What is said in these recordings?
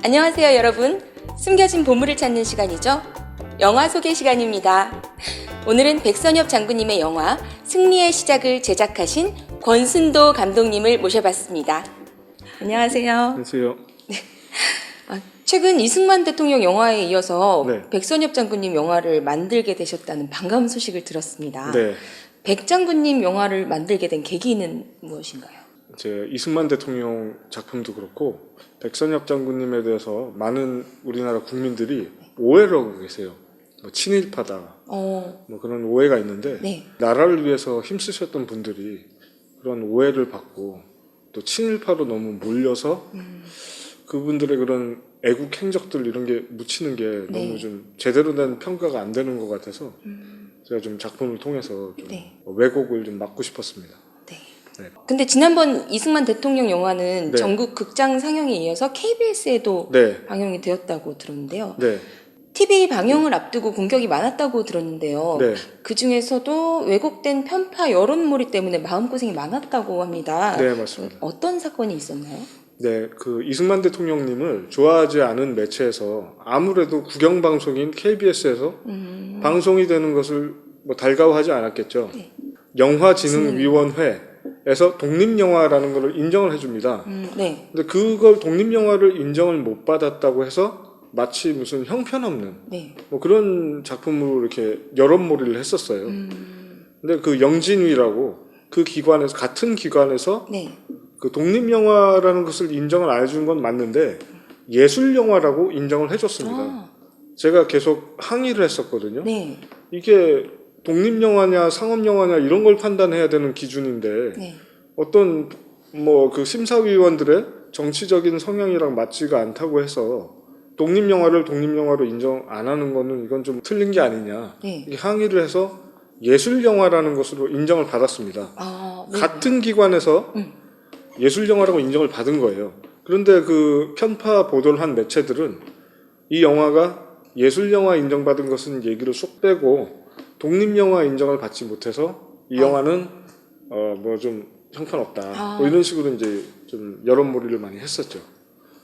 안녕하세요 여러분. 숨겨진 보물을 찾는 시간이죠. 영화 소개 시간입니다. 오늘은 백선엽 장군님의 영화 승리의 시작을 제작하신 권순도 감독님을 모셔봤습니다. 안녕하세요. 안녕하세요. 최근 이승만 대통령 영화에 이어서 네. 백선엽 장군님 영화를 만들게 되셨다는 반가운 소식을 들었습니다. 네. 백 장군님 영화를 만들게 된 계기는 무엇인가요? 제 이승만 대통령 작품도 그렇고 백선엽 장군님에 대해서 많은 우리나라 국민들이 오해를 하고 계세요. 뭐 친일파다, 뭐 그런 오해가 있는데 네. 나라를 위해서 힘쓰셨던 분들이 그런 오해를 받고 또 친일파로 너무 몰려서 그분들의 그런 애국 행적들 이런 게 묻히는 게 네. 너무 좀 제대로 된 평가가 안 되는 것 같아서 제가 좀 작품을 통해서 좀 네. 왜곡을 좀 막고 싶었습니다. 네. 네. 근데 지난번 이승만 대통령 영화는 네. 전국 극장 상영에 이어서 KBS에도 네. 방영이 되었다고 들었는데요. 네. TV 방영을 앞두고 공격이 많았다고 들었는데요. 네. 그 중에서도 왜곡된 편파 여론몰이 때문에 마음고생이 많았다고 합니다. 네, 맞습니다. 어떤 사건이 있었나요? 네, 그 이승만 대통령님을 좋아하지 않은 매체에서 아무래도 국영방송인 KBS에서 방송이 되는 것을 뭐 달가워하지 않았겠죠. 네. 영화진흥위원회에서 독립영화라는 것을 인정을 해줍니다. 네. 근데 그걸 독립영화를 인정을 못 받았다고 해서 마치 무슨 형편없는 네. 뭐 그런 작품으로 이렇게 여론몰이를 했었어요. 근데 그 영진위라고 그 기관에서 같은 기관에서 네. 그 독립영화라는 것을 인정을 안 해준 건 맞는데 예술영화라고 인정을 해줬습니다. 아, 제가 계속 항의를 했었거든요. 네. 이게 독립영화냐 상업영화냐 이런 걸 판단해야 되는 기준인데 네. 어떤 뭐 그 심사위원들의 정치적인 성향이랑 맞지가 않다고 해서 독립영화를 독립영화로 인정 안 하는 거는 이건 좀 틀린 게 아니냐. 네. 이 항의를 해서 예술영화라는 것으로 인정을 받았습니다. 아, 네. 같은 기관에서 예술영화라고 인정을 받은 거예요. 그런데 그 편파 보도를 한 매체들은 이 영화가 예술영화 인정받은 것은 얘기를 쏙 빼고 독립영화 인정을 받지 못해서 이 영화는 뭐 좀 형편없다. 뭐 이런 식으로 이제 좀 여론몰이를 많이 했었죠.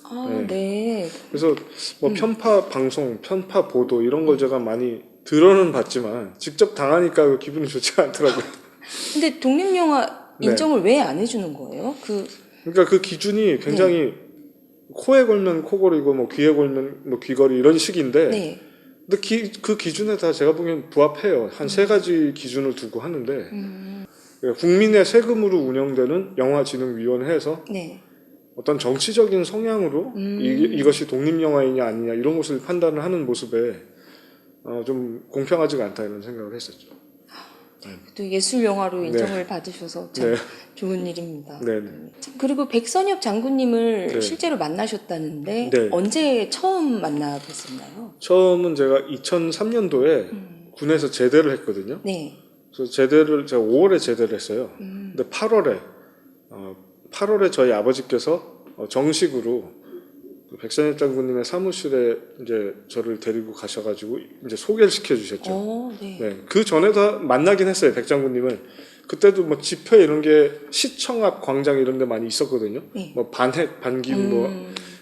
아, 네. 네. 그래서 뭐 편파 방송, 편파 보도 이런 걸 제가 많이 들어는 봤지만 직접 당하니까 기분이 좋지 않더라고요. 근데 독립영화 네. 인정을 왜 안 해주는 거예요? 그러니까 그 기준이 굉장히 코에 걸면 코걸이고 뭐 귀에 걸면 뭐 귀걸이 이런 식인데 네. 근데 그 기준에 다 제가 보기엔 부합해요. 한 세 가지 기준을 두고 하는데 국민의 세금으로 운영되는 영화진흥위원회에서 네. 어떤 정치적인 성향으로 이것이 독립영화이냐 아니냐 이런 것을 판단을 하는 모습에 좀 공평하지가 않다 이런 생각을 했었죠. 또 예술영화로 인정을 받으셔서 참 네. 좋은 일입니다. 네. 그리고 백선엽 장군님을 네. 실제로 만나셨다는데 네. 언제 처음 만나 뵀었나요? 처음은 제가 2003년도에 군에서 제대를 했거든요. 네. 그래서 제대를 제가 5월에 제대를 했어요. 근데 8월에 저희 아버지께서 정식으로 백선엽 장군님의 사무실에 이제 저를 데리고 가셔가지고 이제 소개를 시켜주셨죠. 네. 네, 그 전에도 만나긴 했어요, 백 장군님을. 그때도 뭐 집회 이런 게 시청 앞 광장 이런 데 많이 있었거든요. 네. 뭐 반핵, 반김 뭐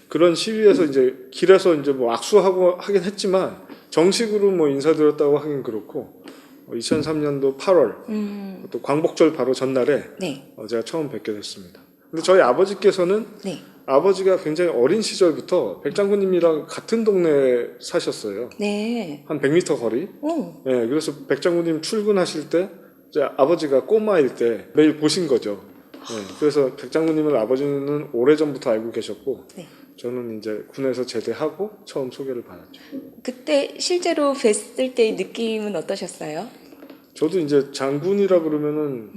그런 시위에서 이제 길에서 이제 뭐 악수하고 하긴 했지만 정식으로 뭐 인사드렸다고 하긴 그렇고 2003년도 8월 또 광복절 바로 전날에 네. 제가 처음 뵙게 됐습니다. 근데 저희 아버지께서는 네. 아버지가 굉장히 어린 시절부터 백 장군님이랑 같은 동네에 사셨어요. 네. 한 100m 거리. 오. 네, 그래서 백 장군님 출근하실 때 이제 아버지가 꼬마일 때 매일 보신 거죠. 네, 그래서 백 장군님을 아버지는 오래전부터 알고 계셨고 네. 저는 이제 군에서 제대하고 처음 소개를 받았죠. 그때 실제로 뵀을 때의 느낌은 어떠셨어요? 저도 이제 장군이라 그러면은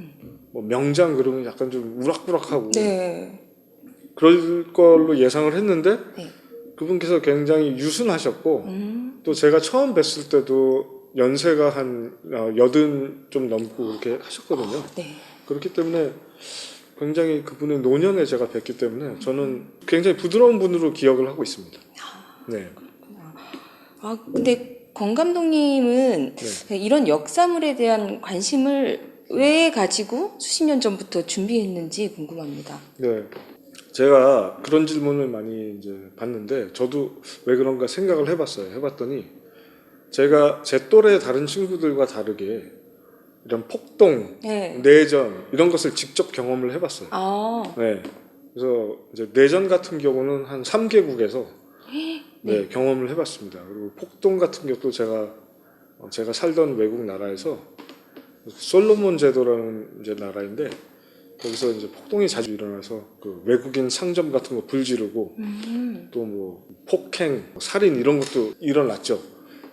뭐 명장 그러면 약간 좀 우락부락하고 네. 그럴 걸로 예상을 했는데 네. 그분께서 굉장히 유순하셨고 또 제가 처음 뵀을 때도 연세가 한 80 좀 넘고 그렇게 하셨거든요. 네. 그렇기 때문에 굉장히 그분의 노년에 제가 뵀기 때문에 저는 굉장히 부드러운 분으로 기억을 하고 있습니다. 네. 근데 권 감독님은 이런 역사물에 대한 관심을 왜 가지고 수십 년 전부터 준비했는지 궁금합니다. 네. 제가 그런 질문을 많이 이제 받는데 저도 왜 그런가 생각을 해봤어요. 해봤더니 제가 제 또래 다른 친구들과 다르게 이런 폭동, 네. 내전 이런 것을 직접 경험을 해봤어요. 아, 네. 그래서 이제 내전 같은 경우는 한 3개국에서 네, 경험을 해봤습니다. 그리고 폭동 같은 경우도 제가 살던 외국 나라에서 솔로몬 제도라는 이제 나라인데 거기서 이제 폭동이 자주 일어나서 그 외국인 상점 같은 거 불지르고 또 뭐 폭행, 살인 이런 것도 일어났죠.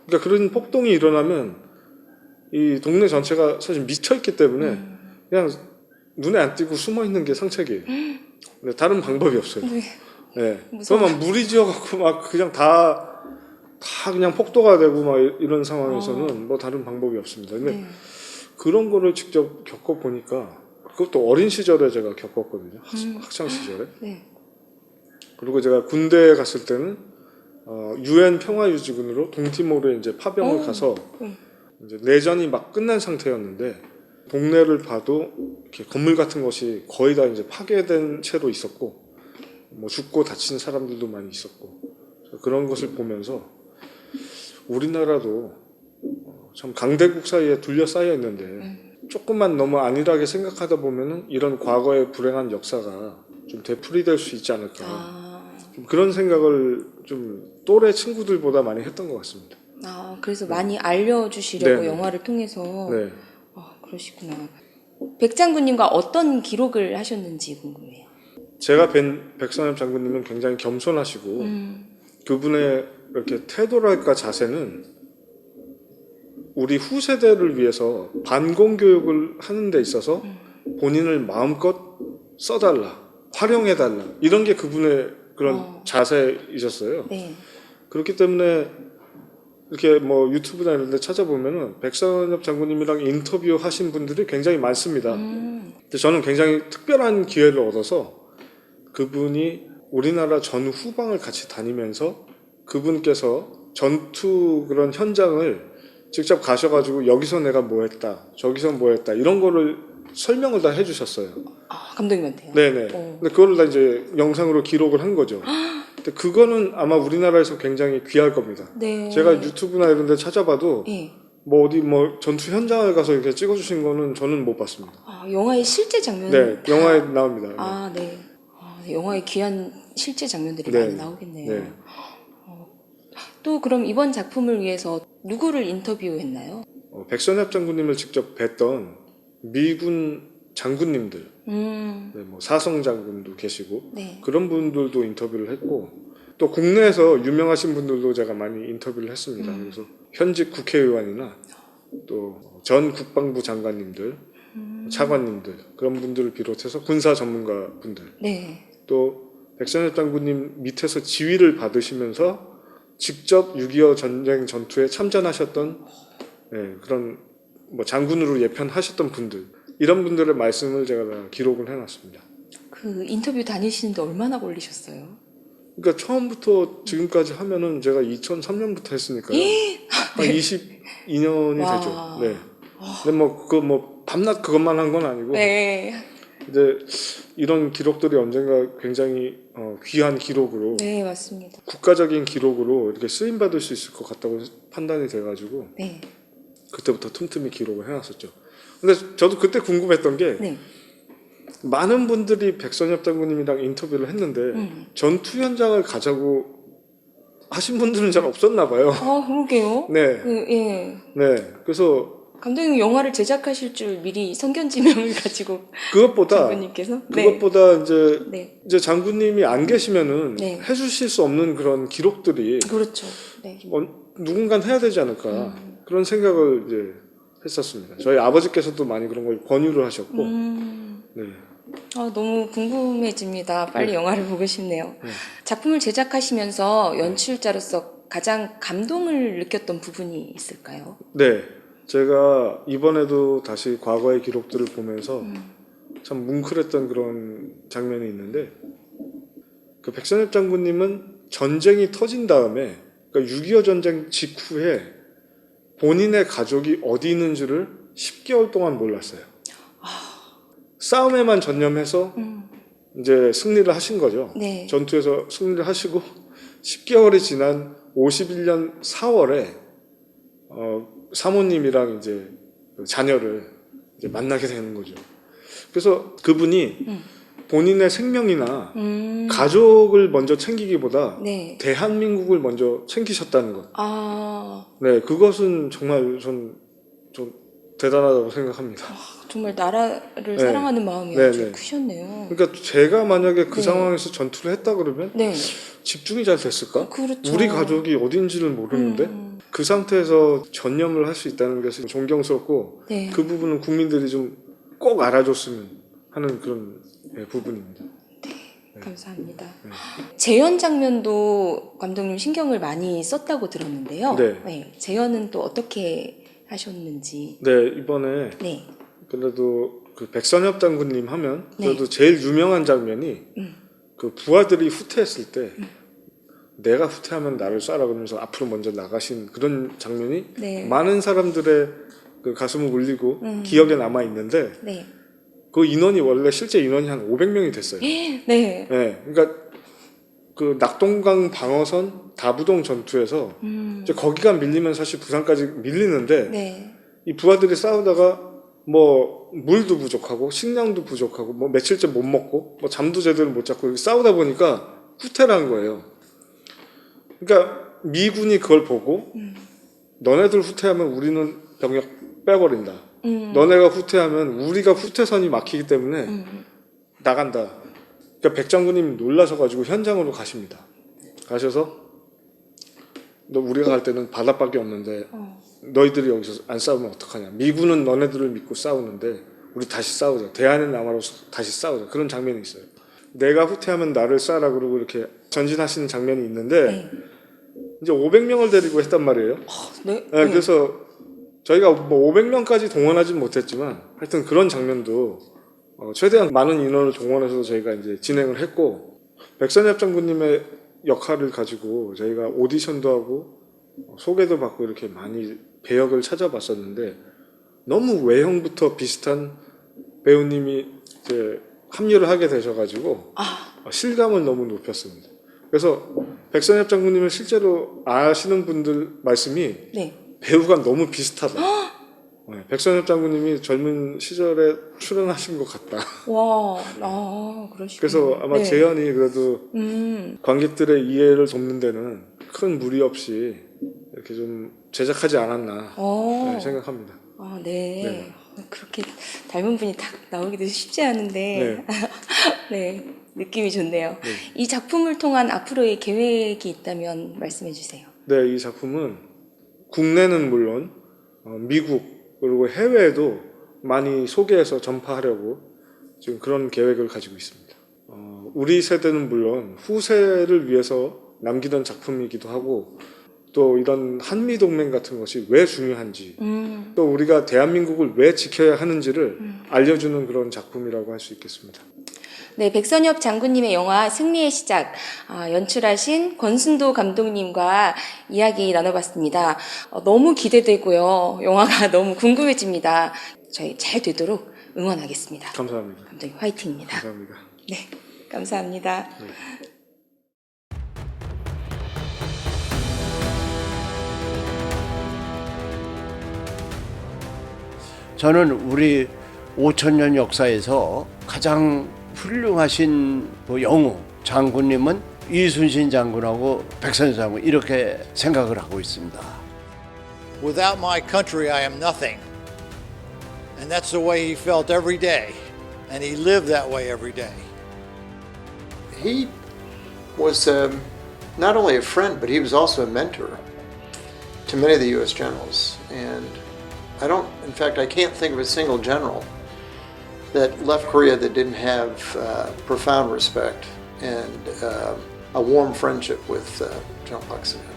그러니까 그런 폭동이 일어나면 이 동네 전체가 사실 미쳐있기 때문에 그냥 눈에 안 띄고 숨어 있는 게 상책이에요. 근데 다른 방법이 없어요. 네. 네. 무서워. 그러면 무리지어갖고 막 그냥 다 그냥 폭도가 되고 막 이런 상황에서는 뭐 다른 방법이 없습니다. 근데 네. 그런 거를 직접 겪어보니까 그것도 어린 시절에 제가 겪었거든요. 학창 시절에. 네. 그리고 제가 군대에 갔을 때는 UN 평화유지군으로 동티모르에 이제 파병을 가서 이제 내전이 막 끝난 상태였는데 동네를 봐도 이렇게 건물 같은 것이 거의 다 이제 파괴된 채로 있었고 뭐 죽고 다친 사람들도 많이 있었고 그런 것을 보면서 우리나라도 참 강대국 사이에 둘러싸여 있는데 조금만 너무 안일하게 생각하다 보면은 이런 과거의 불행한 역사가 좀 되풀이될 수 있지 않을까 좀 그런 생각을 좀 또래 친구들보다 많이 했던 것 같습니다. 그래서 많이 알려주시려고 네. 영화를 통해서. 네. 그러시구나. 백 장군님과 어떤 기록을 하셨는지 궁금해요. 제가 뵌 백선엽 장군님은 굉장히 겸손하시고 그분의 이렇게 태도랄까 자세는 우리 후세대를 위해서 반공교육을 하는 데 있어서 본인을 마음껏 써달라, 활용해달라 이런 게 그분의 그런 자세이셨어요. 네. 그렇기 때문에 이렇게 뭐 유튜브나 이런 데 찾아보면은 백선엽 장군님이랑 인터뷰 하신 분들이 굉장히 많습니다. 근데 저는 굉장히 특별한 기회를 얻어서 그분이 우리나라 전후방을 같이 다니면서 그분께서 전투 그런 현장을 직접 가셔가지고 여기서 내가 뭐 했다, 저기서 뭐 했다 이런 거를 설명을 다 해주셨어요. 감독님한테요? 네네. 근데 그걸 다 이제 영상으로 기록을 한 거죠. 근데 그거는 아마 우리나라에서 굉장히 귀할 겁니다. 네. 제가 유튜브나 이런 데 찾아봐도 네. 뭐 어디 뭐 전투 현장을 가서 이렇게 찍어주신 거는 저는 못 봤습니다. 영화의 실제 장면. 네, 영화에 나옵니다. 네. 영화의 귀한 실제 장면들이 네. 많이 나오겠네요. 네. 또 그럼 이번 작품을 위해서 누구를 인터뷰했나요? 백선엽 장군님을 직접 뵀던 미군 장군님들, 네, 뭐 사성 장군도 계시고 네. 그런 분들도 인터뷰를 했고 또 국내에서 유명하신 분들도 제가 많이 인터뷰를 했습니다. 그래서 현직 국회의원이나 또 전 국방부 장관님들, 차관님들 그런 분들을 비롯해서 군사 전문가 분들 네. 또 백선엽 장군님 밑에서 지휘를 받으시면서 직접 6.25 전쟁 전투에 참전하셨던 네, 그런 뭐 장군으로 예편하셨던 분들 이런 분들의 말씀을 제가 다 기록을 해놨습니다. 그 인터뷰 다니시는데 얼마나 걸리셨어요? 그러니까 처음부터 지금까지 하면은 제가 2003년부터 했으니까요. 한 22년이 와. 되죠. 네. 근데 뭐 밤낮 그것만 한 건 아니고 네. 이제 이런 기록들이 언젠가 굉장히 귀한 기록으로 네, 맞습니다. 국가적인 기록으로 이렇게 쓰임 받을 수 있을 것 같다고 판단이 돼가지고 네. 그때부터 틈틈이 기록을 해놨었죠. 근데 저도 그때 궁금했던 게 네. 많은 분들이 백선엽 장군님이랑 인터뷰를 했는데 전투 현장을 가자고 하신 분들은 잘 없었나 봐요. 그러게요. 네. 예. 네. 그래서 감독님 영화를 제작하실 줄 미리 선견지명을 가지고 그것보다 장군님께서 이제 네. 장군님이 안 계시면은 네. 해주실 수 없는 그런 기록들이 그렇죠. 네. 누군가 해야 되지 않을까 그런 생각을 이제 했었습니다. 저희 아버지께서도 많이 그런 걸 권유를 하셨고 네. 너무 궁금해집니다. 빨리 네. 영화를 보고 싶네요. 네. 작품을 제작하시면서 연출자로서 가장 감동을 느꼈던 부분이 있을까요? 네. 제가 이번에도 다시 과거의 기록들을 보면서 참 뭉클했던 그런 장면이 있는데 그 백선엽 장군님은 전쟁이 터진 다음에 그러니까 6.25 전쟁 직후에 본인의 가족이 어디 있는지를 10개월 동안 몰랐어요. 싸움에만 전념해서 이제 승리를 하신 거죠. 네. 전투에서 승리를 하시고 10개월이 지난 51년 4월에 사모님이랑 이제 자녀를 이제 만나게 되는 거죠. 그래서 그분이 본인의 생명이나 가족을 먼저 챙기기보다 네. 대한민국을 먼저 챙기셨다는 것. 아, 네, 그것은 정말 좀 대단하다고 생각합니다. 정말 나라를 네. 사랑하는 마음이 네, 아주 네. 크셨네요. 그러니까 제가 만약에 그 네. 상황에서 전투를 했다 그러면 네. 집중이 잘 됐을까? 그렇죠. 우리 가족이 어딘지를 모르는데 그 상태에서 전념을 할 수 있다는 것이 존경스럽고 네. 그 부분은 국민들이 좀 꼭 알아줬으면 하는 그런 부분입니다. 감사합니다. 재연 장면도 감독님 신경을 많이 썼다고 들었는데요. 네. 재연은 또 어떻게 하셨는지. 네, 이번에 네. 그래도 그 백선엽 장군님 하면 네. 그래도 제일 유명한 장면이 그 부하들이 후퇴했을 때 내가 후퇴하면 나를 쏴라 그러면서 앞으로 먼저 나가신 그런 장면이 네. 많은 사람들의 그 가슴을 울리고 기억에 남아 있는데 네. 그 인원이 원래 실제 인원이 한 500명이 됐어요. 네. 네, 그러니까 그 낙동강 방어선 다부동 전투에서 이제 거기가 밀리면 사실 부산까지 밀리는데 네. 이 부하들이 싸우다가 뭐 물도 부족하고 식량도 부족하고 뭐 며칠째 못 먹고 뭐 잠도 제대로 못 잡고 이렇게 싸우다 보니까 후퇴를 한 거예요. 그러니까 미군이 그걸 보고 너네들 후퇴하면 우리는 병력 빼버린다. 너네가 후퇴하면 우리가 후퇴선이 막히기 때문에 나간다. 그러니까 백 장군님 놀라셔가지고 현장으로 가십니다. 가셔서 너 우리가 갈 때는 바닷밖에 없는데 너희들이 여기서 안 싸우면 어떡하냐. 미군은 너네들을 믿고 싸우는데 우리 다시 싸우자. 대한의 남아로서 다시 싸우자. 그런 장면이 있어요. 내가 후퇴하면 나를 쏴라 그러고 이렇게 전진하시는 장면이 있는데 네. 이제 500명을 데리고 했단 말이에요. 네. 네, 그래서 저희가 뭐 500명까지 동원하진 못했지만 하여튼 그런 장면도 최대한 많은 인원을 동원해서 저희가 이제 진행을 했고 백선엽 장군님의 역할을 가지고 저희가 오디션도 하고 소개도 받고 이렇게 많이 배역을 찾아봤었는데 너무 외형부터 비슷한 배우님이 이제 합류를 하게 되셔가지고 실감을 너무 높였습니다. 그래서 백선엽 장군님을 실제로 아시는 분들 말씀이 네. 배우가 너무 비슷하다. 네, 백선엽 장군님이 젊은 시절에 출연하신 것 같다. 와, 그러시군요. 그래서 아마 네. 재현이 그래도 관객들의 이해를 돕는 데는 큰 무리 없이 이렇게 좀 제작하지 않았나 네, 생각합니다. 네. 그렇게 닮은 분이 딱 나오기도 쉽지 않은데 네, 느낌이 좋네요. 네. 이 작품을 통한 앞으로의 계획이 있다면 말씀해 주세요. 네, 이 작품은 국내는 물론 미국 그리고 해외에도 많이 소개해서 전파하려고 지금 그런 계획을 가지고 있습니다. 우리 세대는 물론 후세를 위해서 남기던 작품이기도 하고 또 이런 한미동맹 같은 것이 왜 중요한지 또 우리가 대한민국을 왜 지켜야 하는지를 알려주는 그런 작품이라고 할 수 있겠습니다. 네, 백선엽 장군님의 영화 승리의 시작 연출하신 권순도 감독님과 이야기 나눠봤습니다. 너무 기대되고요. 영화가 너무 궁금해집니다. 저희 잘 되도록 응원하겠습니다. 감사합니다. 감독님 화이팅입니다. 감사합니다. 네, 감사합니다. 네. 저는 우리 5,000년 역사에서 가장 훌륭하신 그 영웅 장군님은 이순신 장군하고 백선엽 장군 이렇게 생각을 하고 있습니다. Without my country, I am nothing. And that's the way he felt every day. And he lived that way every day. He was not only a friend, but he was also a mentor to many of the U.S. generals. And in fact, I can't think of a single general that left Korea that didn't have profound respect and a warm friendship with General Park Geun-hye.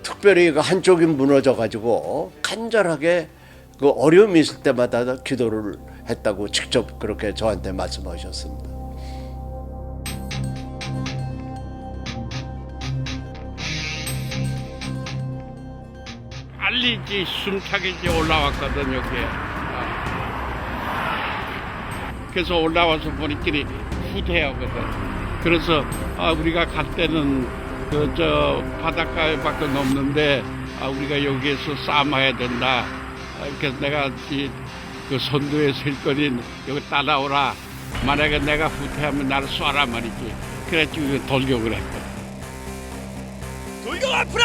특별히 그 한쪽이 무너져 가지고 간절하게 그 어려움이 있을 때마다 기도를 했다고 직접 그렇게 저한테 말씀하셨습니다. 빨리 이제 숨차게 이제 올라왔거든 여기에. 그래서 올라와서 보니끼리 후퇴하거든. 그래서 우리가 갈 때는 저 바닷가에밖에 없는데 우리가 여기에서 싸움해야 된다. 그래서 내가 그 선두에 설 거니 여기 따라오라. 만약에 내가 후퇴하면 나를 쏴라 말이지. 그래가지고 돌격을 했거든. 돌격 앞으로!